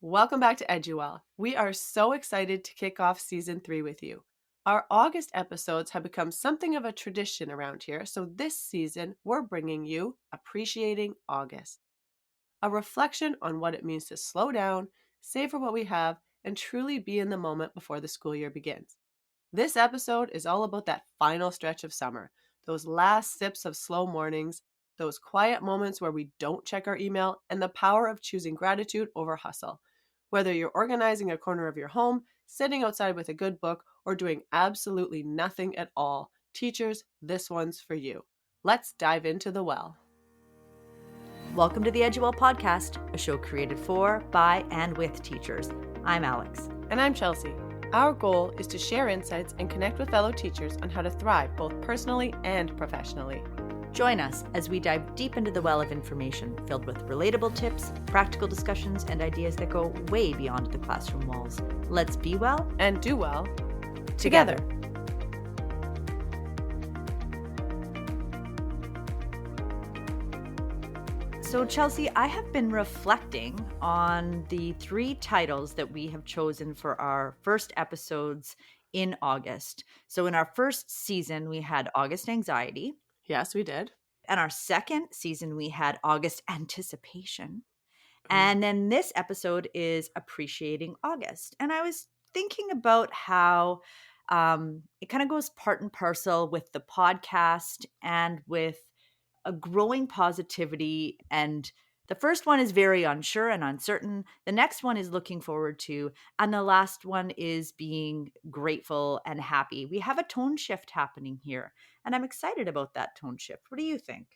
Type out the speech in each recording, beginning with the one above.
Welcome back to EdYouWell. We are so excited to kick off season 3 with you. Our August episodes have become something of a tradition around here, so this season we're bringing you Appreciating August, a reflection on what it means to slow down, savor what we have, and truly be in the moment before the school year begins. This episode is all about that final stretch of summer, those last sips of slow mornings, those quiet moments where we don't check our email, and the power of choosing gratitude over hustle. Whether you're organizing a corner of your home, sitting outside with a good book, or doing absolutely nothing at all, teachers, this one's for you. Let's dive into the well. Welcome to the EdYouWell podcast, a show created for, by, and with teachers. I'm Alex. And I'm Chelsea. Our goal is to share insights and connect with fellow teachers on how to thrive both personally and professionally. Join us as we dive deep into the well of information filled with relatable tips, practical discussions, and ideas that go way beyond the classroom walls. Let's be well and do well together. So, Chelsea, I have been reflecting on the 3 titles that we have chosen for our first episodes in August. So, in our first season, we had August Anxiety. Yes, we did. And our second season, we had August Anticipation. And then this episode is Appreciating August. And I was thinking about how it kind of goes part and parcel with the podcast and with a growing positivity. And the first one is very unsure and uncertain. The next one is looking forward to. And the last one is being grateful and happy. We have a tone shift happening here. And I'm excited about that tone shift. What do you think?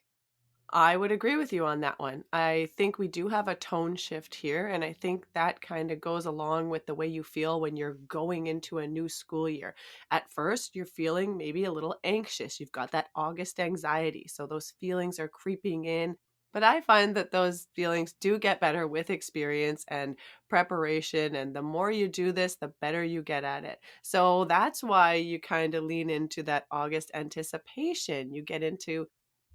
I would agree with you on that one. I think we do have a tone shift here, and I think that kind of goes along with the way you feel when you're going into a new school year. At first, you're feeling maybe a little anxious. You've got that August anxiety, so those feelings are creeping in. But I find that those feelings do get better with experience and preparation, and the more you do this, the better you get at it. So that's why you kind of lean into that August anticipation. You get into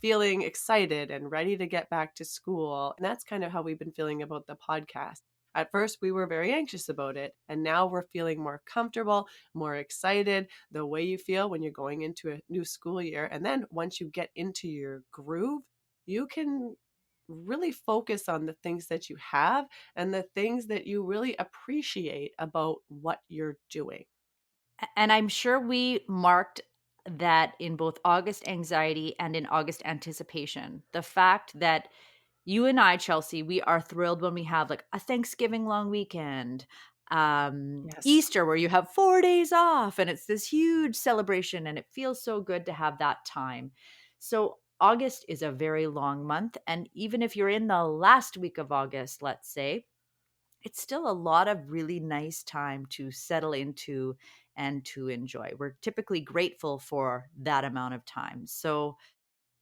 feeling excited and ready to get back to school. And that's kind of how we've been feeling about the podcast. At first, we were very anxious about it, and now we're feeling more comfortable, more excited, the way you feel when you're going into a new school year. And then once you get into your groove, you can really focus on the things that you have and the things that you really appreciate about what you're doing. And I'm sure we marked that in both August Anxiety and in August Anticipation. The fact that you and I, Chelsea, we are thrilled when we have like a Thanksgiving long weekend, Yes. Easter, where you have 4 days off and it's this huge celebration and it feels so good to have that time. So August is a very long month. And even if you're in the last week of August, let's say, it's still a lot of really nice time to settle into and to enjoy. We're typically grateful for that amount of time. So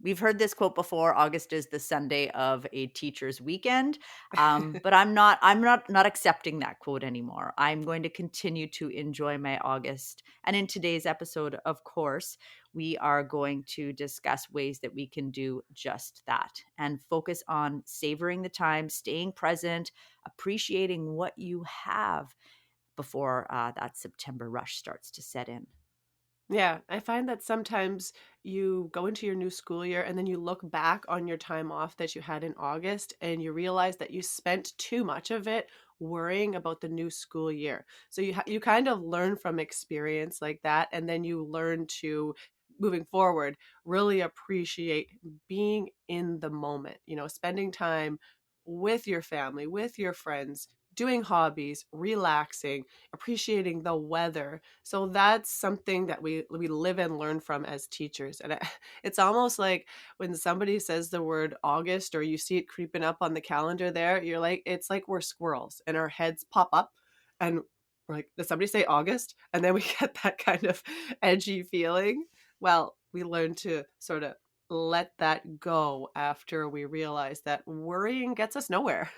we've heard this quote before: August is the Sunday of a teacher's weekend. But I'm not accepting that quote anymore. I'm going to continue to enjoy my August. And in today's episode, of course, we are going to discuss ways that we can do just that and focus on savoring the time, staying present, appreciating what you have before that September rush starts to set in. Yeah, I find that sometimes you go into your new school year and then you look back on your time off that you had in August and you realize that you spent too much of it worrying about the new school year. So you kind of learn from experience like that, and then you learn to, moving forward, really appreciate being in the moment, spending time with your family, with your friends, doing hobbies, relaxing, appreciating the weather. So that's something that we live and learn from as teachers. And it's almost like when somebody says the word August or you see it creeping up on the calendar there, you're like, it's like we're squirrels and our heads pop up and we're like, did somebody say August? And then we get that kind of edgy feeling. Well, we learn to sort of let that go after we realize that worrying gets us nowhere.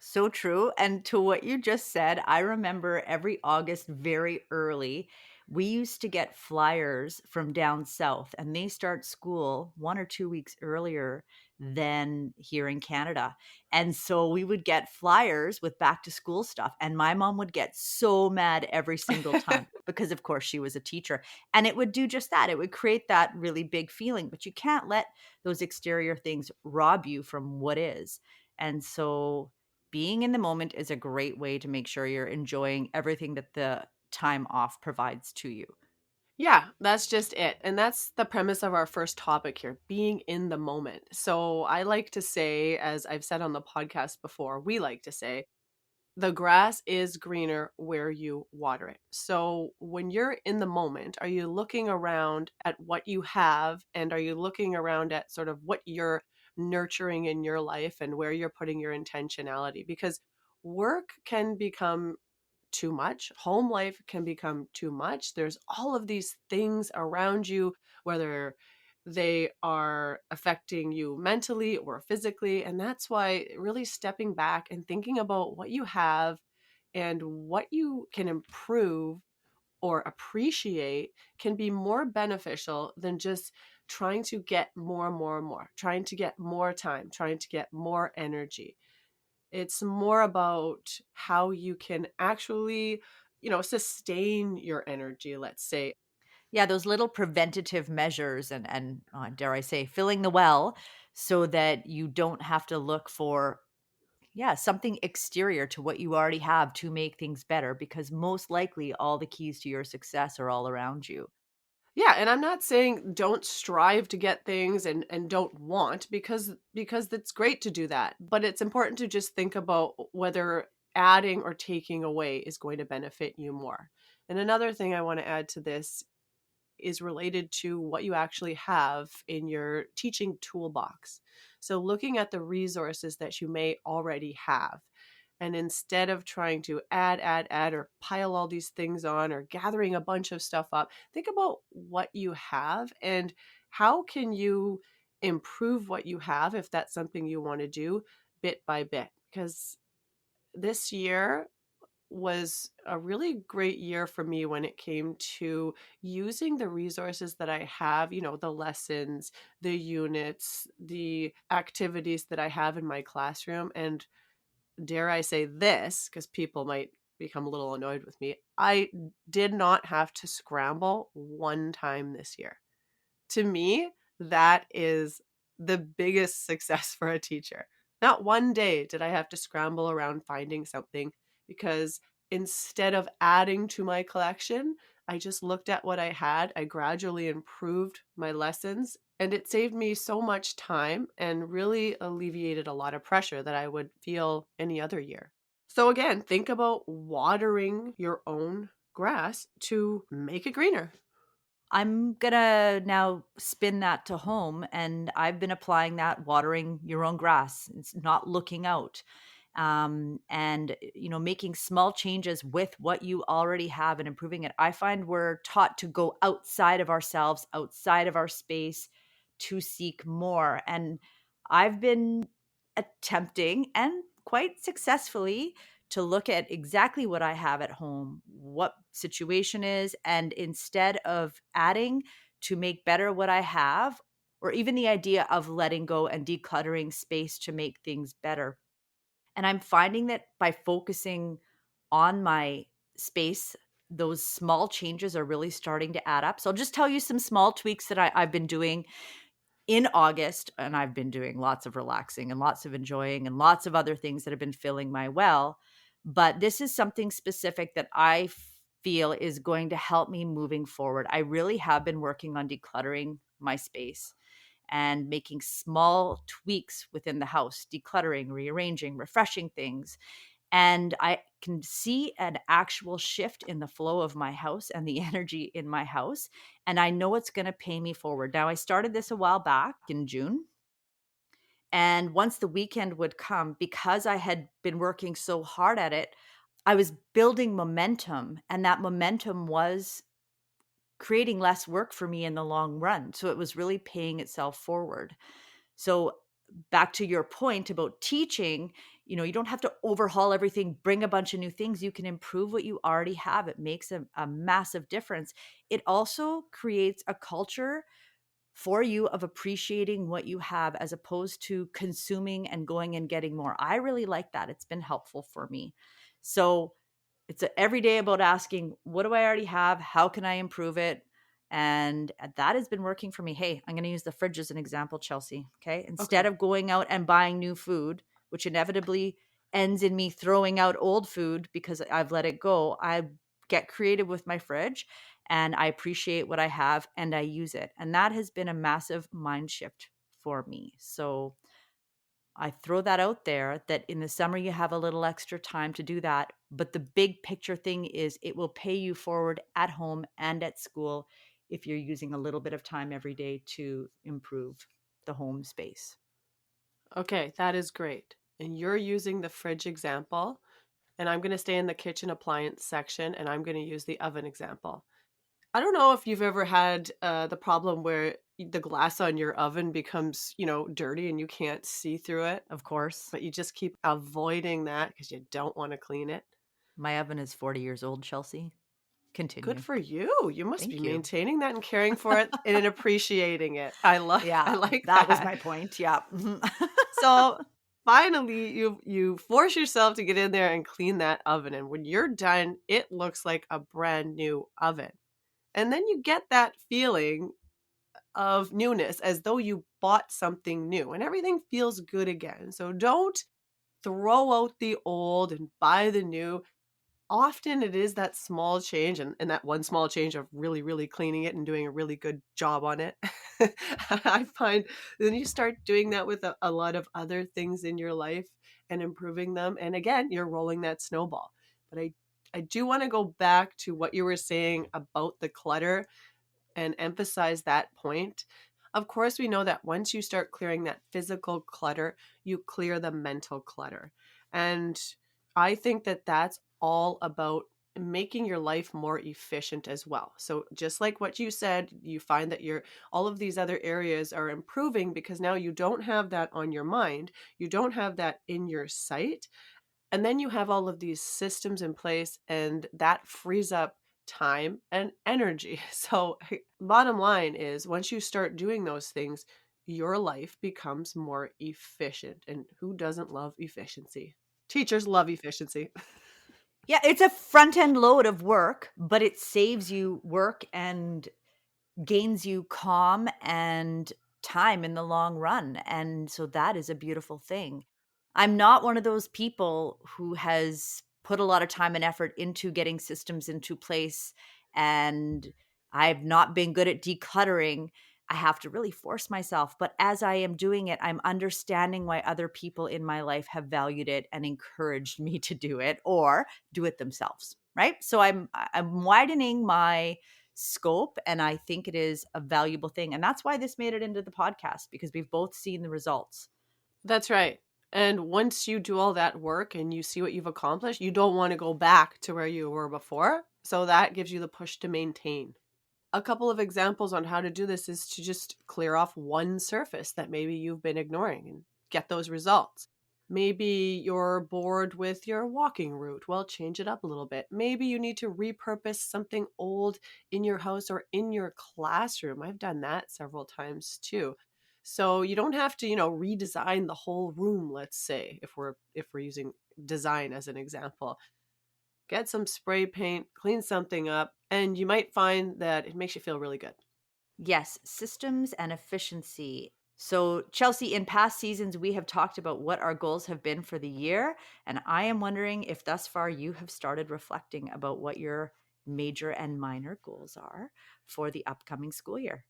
So true. And to what you just said, I remember every August very early, we used to get flyers from down south, and they start school 1 or 2 weeks earlier than here in Canada. And so we would get flyers with back to school stuff. And my mom would get so mad every single time because, of course, she was a teacher. And it would do just that. It would create that really big feeling. But you can't let those exterior things rob you from what is. And so being in the moment is a great way to make sure you're enjoying everything that the time off provides to you. Yeah, that's just it. And that's the premise of our first topic here, being in the moment. So I like to say, as I've said on the podcast before, we like to say, the grass is greener where you water it. So when you're in the moment, are you looking around at what you have, and are you looking around at sort of what you're nurturing in your life and where you're putting your intentionality? Because work can become too much. Home life can become too much. There's all of these things around you, whether they are affecting you mentally or physically. And that's why really stepping back and thinking about what you have and what you can improve or appreciate can be more beneficial than just trying to get more and more and more, trying to get more time, trying to get more energy. It's more about how you can actually, sustain your energy, let's say. Yeah, those little preventative measures and dare I say, filling the well so that you don't have to look for, yeah, something exterior to what you already have to make things better because most likely all the keys to your success are all around you. Yeah, and I'm not saying don't strive to get things and don't want, because it's great to do that, but it's important to just think about whether adding or taking away is going to benefit you more. And another thing I want to add to this is related to what you actually have in your teaching toolbox. So, looking at the resources that you may already have. And instead of trying to add, or pile all these things on or gathering a bunch of stuff up, think about what you have and how can you improve what you have if that's something you want to do bit by bit. Because this year was a really great year for me when it came to using the resources that I have, the lessons, the units, the activities that I have in my classroom. And dare I say this, because people might become a little annoyed with me, I did not have to scramble one time this year. To me, that is the biggest success for a teacher. Not one day did I have to scramble around finding something, because instead of adding to my collection, I just looked at what I had. I gradually improved my lessons, and it saved me so much time and really alleviated a lot of pressure that I would feel any other year. So, again, think about watering your own grass to make it greener. I'm gonna now spin that to home, and I've been applying that watering your own grass. It's not looking out, and making small changes with what you already have and improving it. I find we're taught to go outside of ourselves, outside of our space, to seek more, and I've been attempting and quite successfully to look at exactly what I have at home, what situation is, and instead of adding to make better what I have, or even the idea of letting go and decluttering space to make things better. And I'm finding that by focusing on my space, those small changes are really starting to add up. So I'll just tell you some small tweaks that I've been doing in August, and I've been doing lots of relaxing and lots of enjoying and lots of other things that have been filling my well. But this is something specific that I feel is going to help me moving forward. I really have been working on decluttering my space and making small tweaks within the house, decluttering, rearranging, refreshing things. And I can see an actual shift in the flow of my house and the energy in my house. And I know it's going to pay me forward. Now, I started this a while back in June. And once the weekend would come, because I had been working so hard at it, I was building momentum. And that momentum was creating less work for me in the long run. So it was really paying itself forward. So back to your point about teaching, you don't have to overhaul everything, bring a bunch of new things. You can improve what you already have. It makes a massive difference. It also creates a culture for you of appreciating what you have as opposed to consuming and going and getting more. I really like that. It's been helpful for me. So it's every day about asking, what do I already have? How can I improve it? And that has been working for me. Hey, I'm going to use the fridge as an example, Chelsea. Okay. Instead Okay. of going out and buying new food, which inevitably ends in me throwing out old food because I've let it go, I get creative with my fridge and I appreciate what I have and I use it. And that has been a massive mind shift for me. So I throw that out there that in the summer you have a little extra time to do that. But the big picture thing is it will pay you forward at home and at school if you're using a little bit of time every day to improve the home space. Okay, that is great. And you're using the fridge example, and I'm going to stay in the kitchen appliance section and I'm going to use the oven example. I don't know if you've ever had the problem where the glass on your oven becomes, dirty and you can't see through it, Of course, but you just keep avoiding that because you don't want to clean it. my oven is 40 years old, Chelsea. Good Continue. for you. You must be Thank you. maintaining that and caring for it and appreciating it. I like I Yeah, like that was that. my point. Yeah. Mhm. So finally you force yourself to get in there and clean that oven. And when you're done, it looks like a brand new oven. And then you get that feeling of newness as though you bought something new and everything feels good again. So don't throw out the old and buy the new. Often it is that small change and that one small change of really, really cleaning it and doing a really good job on it. I find then you start doing that with a lot of other things in your life and improving them. And again, you're rolling that snowball. But I do want to go back to what you were saying about the clutter and emphasize that point. Of course, we know that once you start clearing that physical clutter, you clear the mental clutter. And I think that that's all about making your life more efficient as well. So just like what you said, you find that your all of these other areas are improving because now you don't have that on your mind, you don't have that in your sight, and then you have all of these systems in place, and that frees up time and energy. So, bottom line is, once you start doing those things, your life becomes more efficient. And who doesn't love efficiency? Teachers love efficiency. Yeah, it's a front end load of work, but it saves you work and gains you calm and time in the long run. And so that is a beautiful thing. I'm not one of those people who has put a lot of time and effort into getting systems into place. And I've not been good at decluttering. I have to really force myself. But as I am doing it, I'm understanding why other people in my life have valued it and encouraged me to do it or do it themselves. Right. So I'm widening my scope and I think it is a valuable thing. And that's why this made it into the podcast because we've both seen the results. That's right. And once you do all that work and you see what you've accomplished, you don't want to go back to where you were before. So that gives you the push to maintain. A couple of examples on how to do this is to just clear off one surface that maybe you've been ignoring and get those results. Maybe you're bored with your walking route. Well, change it up a little bit. Maybe you need to repurpose something old in your house or in your classroom. I've done that several times too. So you don't have to, redesign the whole room, let's say, if we're using design as an example. Get some spray paint, clean something up, and you might find that it makes you feel really good. Yes, systems and efficiency. So, Chelsea, in past seasons, we have talked about what our goals have been for the year. And I am wondering if thus far you have started reflecting about what your major and minor goals are for the upcoming school year.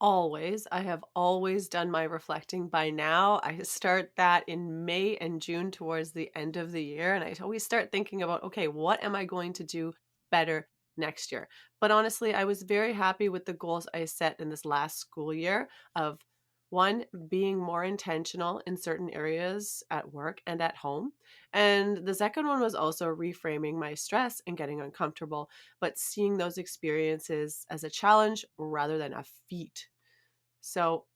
Always. I have always done my reflecting by now. I start that in May and June towards the end of the year. And I always start thinking about, okay, what am I going to do better next year? But honestly, I was very happy with the goals I set in this last school year of one, being more intentional in certain areas at work and at home. And the second one was also reframing my stress and getting uncomfortable, but seeing those experiences as a challenge rather than a feat. So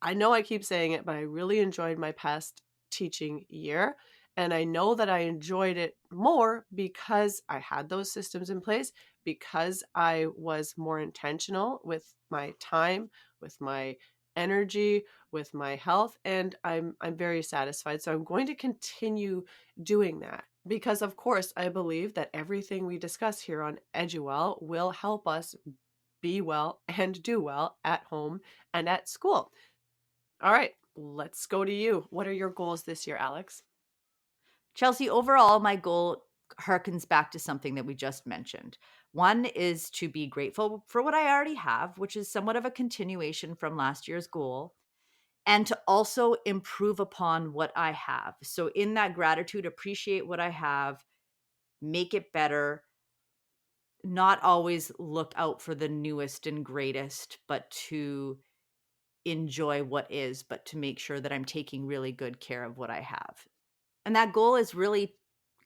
I know I keep saying it, but I really enjoyed my past teaching year. And I know that I enjoyed it more because I had those systems in place, because I was more intentional with my time, with my energy, with my health, and I'm very satisfied. So I'm going to continue doing that because of course I believe that everything we discuss here on EdYouWell will help us be well and do well at home and at school. All right, let's go to you. What are your goals this year, Alex? Chelsea, overall, my goal harkens back to something that we just mentioned. One is to be grateful for what I already have, which is somewhat of a continuation from last year's goal, and to also improve upon what I have. So, in that gratitude, appreciate what I have, make it better, not always look out for the newest and greatest, but to enjoy what is, but to make sure that I'm taking really good care of what I have. And that goal is really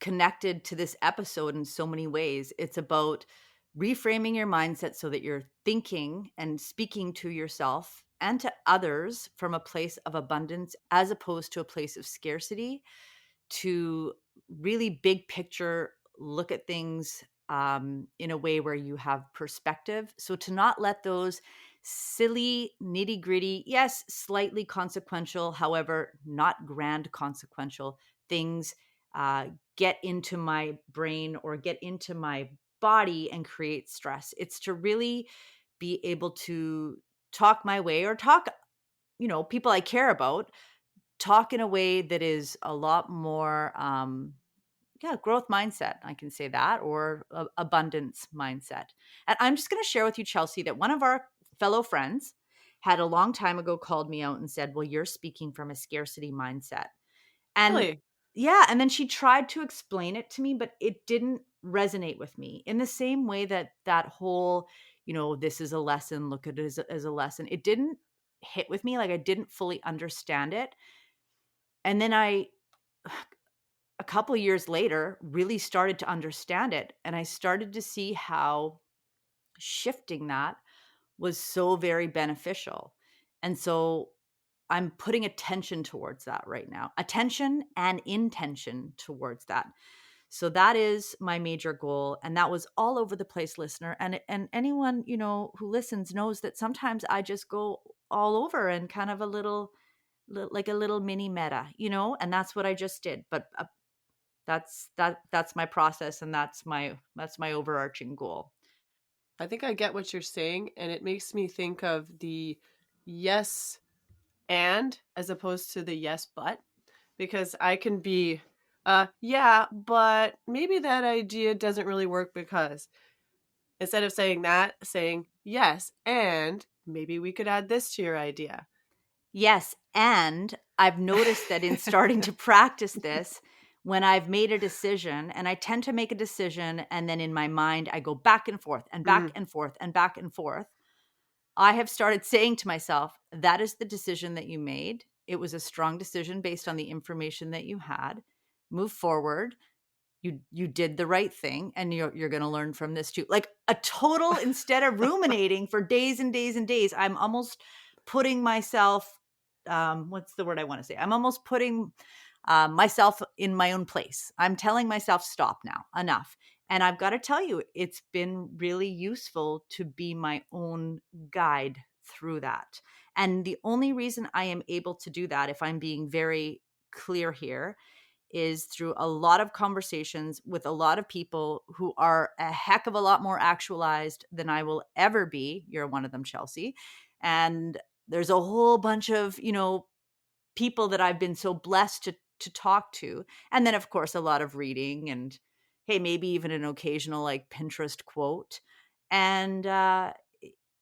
connected to this episode in so many ways. It's about reframing your mindset so that you're thinking and speaking to yourself and to others from a place of abundance as opposed to a place of scarcity, to really big picture look at things in a way where you have perspective. So to not let those silly, nitty gritty, yes, slightly consequential, however, not grand consequential things uh, get into my brain or get into my body and create stress. It's to really be able to talk my way or talk, people I care about, talk in a way that is a lot more growth mindset, I can say that, or abundance mindset. And I'm just going to share with you, Chelsea, that one of our fellow friends had a long time ago called me out and said, well, you're speaking from a scarcity mindset. And Really? yeah, and then she tried to explain it to me, but it didn't resonate with me in the same way that that whole, this is a lesson, look at it as a lesson. It didn't hit with me. Like I didn't fully understand it. And then a couple years later, really started to understand it. And I started to see how shifting that was so very beneficial. And so I'm putting attention towards that right now, attention and intention towards that. So that is my major goal. And that was all over the place, listener. And anyone, who listens knows that sometimes I just go all over and kind of like a little mini meta, and that's what I just did. But that's my process, and that's my overarching goal. I think I get what you're saying, and it makes me think of the yes and as opposed to the yes but, because I can be, yeah, but maybe that idea doesn't really work because instead of saying that, saying yes, and maybe we could add this to your idea. Yes, and I've noticed that in starting to practice this, when I've made a decision, and I tend to make a decision and then in my mind I go back and forth and back Mm, and forth and back and forth, I have started saying to myself, that is the decision that you made. It was a strong decision based on the information that you had. Move forward. You did the right thing, and you're going to learn from this too. Like a total, instead of ruminating for days and days and days, I'm almost putting myself, what's the word I want to say? I'm almost putting myself in my own place. I'm telling myself, stop now, enough. And I've got to tell you, it's been really useful to be my own guide through that. And the only reason I am able to do that, if I'm being very clear here, is through a lot of conversations with a lot of people who are a heck of a lot more actualized than I will ever be. You're one of them, Chelsea. And there's a whole bunch of, people that I've been so blessed to talk to. And then of course a lot of reading and hey, maybe even an occasional like Pinterest quote. And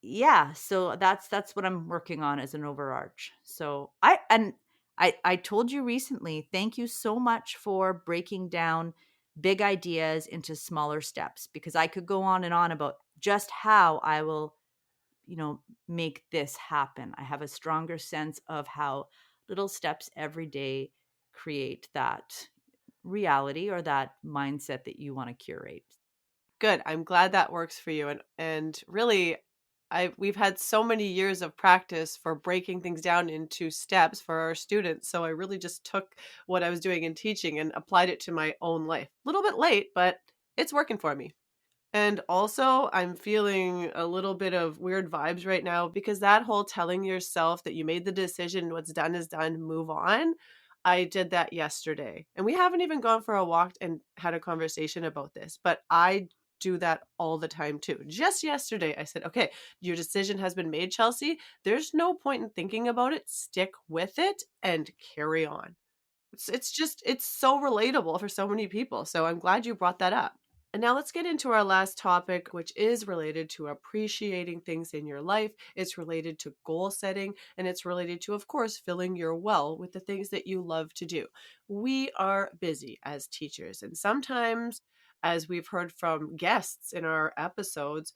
yeah, so that's what I'm working on as an overarch. So I told you recently, thank you so much for breaking down big ideas into smaller steps, because I could go on and on about just how I will, make this happen. I have a stronger sense of how little steps every day create that reality or that mindset that you want to curate. good. I'm glad that works for you. And really, we've had so many years of practice for breaking things down into steps for our students. So I really just took what I was doing in teaching and applied it to my own life. A little bit late, but it's working for me. And also, I'm feeling a little bit of weird vibes right now because that whole telling yourself that you made the decision, what's done is done, move on. I did that yesterday. And we haven't even gone for a walk and had a conversation about this, but I do that all the time too. Just yesterday, I said, okay, your decision has been made, Chelsea. There's no point in thinking about it. Stick with it and carry on. It's just, it's so relatable for so many people. So I'm glad you brought that up. And now let's get into our last topic, which is related to appreciating things in your life. It's related to goal setting, and it's related to, of course, filling your well with the things that you love to do. We are busy as teachers, and sometimes, as we've heard from guests in our episodes,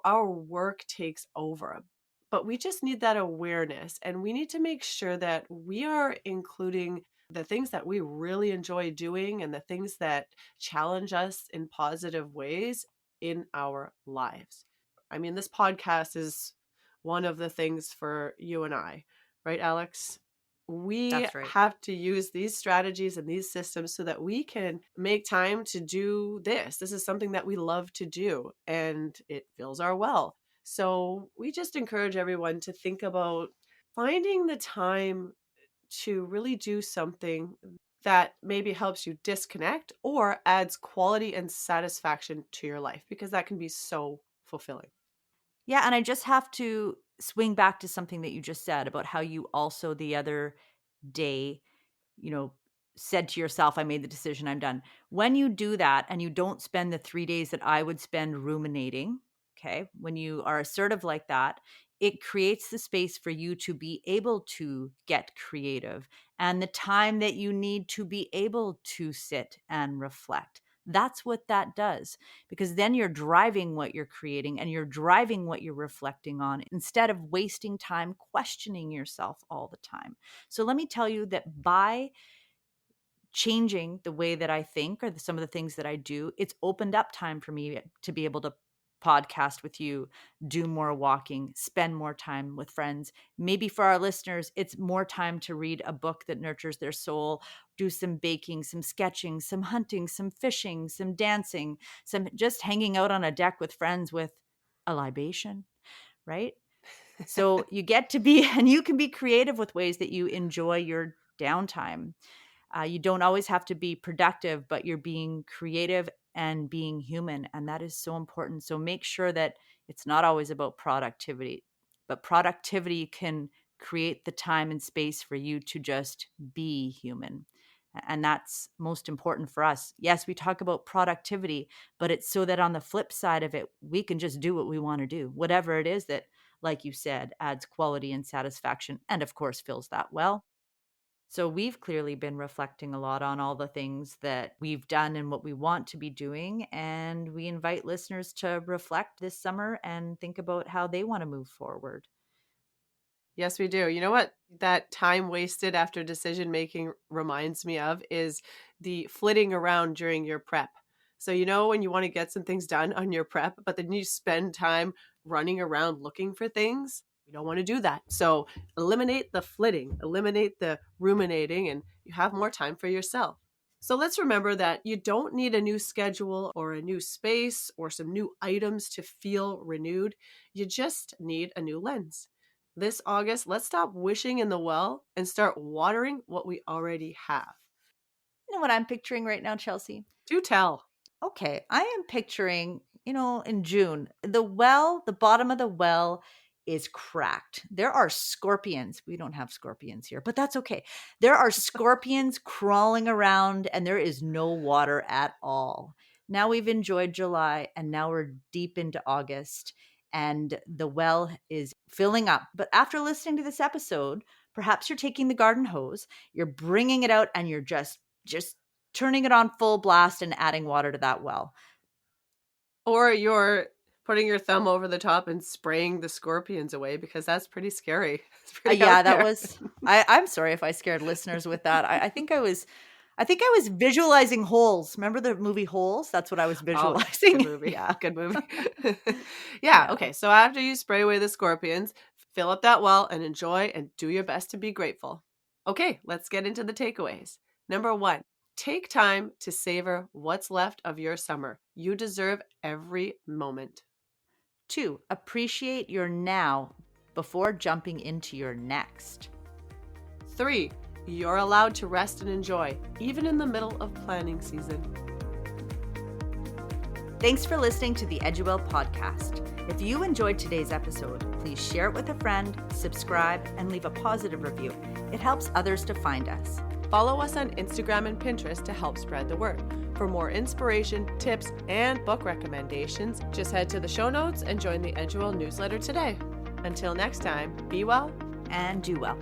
our work takes over. But we just need that awareness, and we need to make sure that we are including the things that we really enjoy doing and the things that challenge us in positive ways in our lives. I mean, this podcast is one of the things for you and I, right, Alex? We That's right. have to use these strategies and these systems so that we can make time to do this. This is something that we love to do and it fills our well. So we just encourage everyone to think about finding the time to really do something that maybe helps you disconnect or adds quality and satisfaction to your life because that can be so fulfilling. Yeah, and I just have to swing back to something that you just said about how you also the other day, you know, said to yourself, I made the decision, I'm done. When you do that and you don't spend the 3 days that I would spend ruminating, okay, when you are assertive like that, it creates the space for you to be able to get creative and the time that you need to be able to sit and reflect. That's what that does, because then you're driving what you're creating and you're driving what you're reflecting on instead of wasting time questioning yourself all the time. So let me tell you that by changing the way that I think or some of the things that I do, it's opened up time for me to be able to podcast with you, do more walking, spend more time with friends. Maybe for our listeners, it's more time to read a book that nurtures their soul, do some baking, some sketching, some hunting, some fishing, some dancing, some just hanging out on a deck with friends with a libation, right? So you get to be, and you can be creative with ways that you enjoy your downtime. You don't always have to be productive, but you're being creative and being human. And that is so important. So make sure that it's not always about productivity, but productivity can create the time and space for you to just be human. And that's most important for us. Yes, we talk about productivity, but it's so that on the flip side of it, we can just do what we want to do, whatever it is that, like you said, adds quality and satisfaction and, of course, fills that well. So we've clearly been reflecting a lot on all the things that we've done and what we want to be doing. And we invite listeners to reflect this summer and think about how they want to move forward. Yes, we do. You know what that time wasted after decision making reminds me of is the flitting around during your prep. So, when you want to get some things done on your prep, but then you spend time running around looking for things, we don't want to do that. So, eliminate the flitting, eliminate the ruminating, and you have more time for yourself. So, let's remember that you don't need a new schedule or a new space or some new items to feel renewed. You just need a new lens. This August, let's stop wishing in the well and start watering what we already have. You know what I'm picturing right now, Chelsea? Do tell. Okay, I am picturing, in June, the bottom of the well is cracked. There are scorpions. We don't have scorpions here, but that's okay. There are scorpions crawling around and there is no water at all. Now we've enjoyed July and now we're deep into August and the well is filling up. But after listening to this episode, perhaps you're taking the garden hose, you're bringing it out and you're just turning it on full blast and adding water to that well. Or you're putting your thumb over the top and spraying the scorpions away because that's pretty scary. It's pretty Yeah, out that there. was. I'm sorry if I scared listeners with that. I think I was visualizing holes. Remember the movie Holes? That's what I was Oh, yes. Good visualizing. movie. Yeah, Good movie. Yeah. yeah. Okay. So after you spray away the scorpions, fill up that well and enjoy and do your best to be grateful. Okay. Let's get into the takeaways. Number one. Take time to savor what's left of your summer. You deserve every moment. 2, appreciate your now before jumping into your next. 3, you're allowed to rest and enjoy, even in the middle of planning season. Thanks for listening to the EdYouWell podcast. If you enjoyed today's episode, please share it with a friend, subscribe, and leave a positive review. It helps others to find us. Follow us on Instagram and Pinterest to help spread the word. For more inspiration, tips, and book recommendations, just head to the show notes and join the EdYouWell newsletter today. Until next time, be well And do well.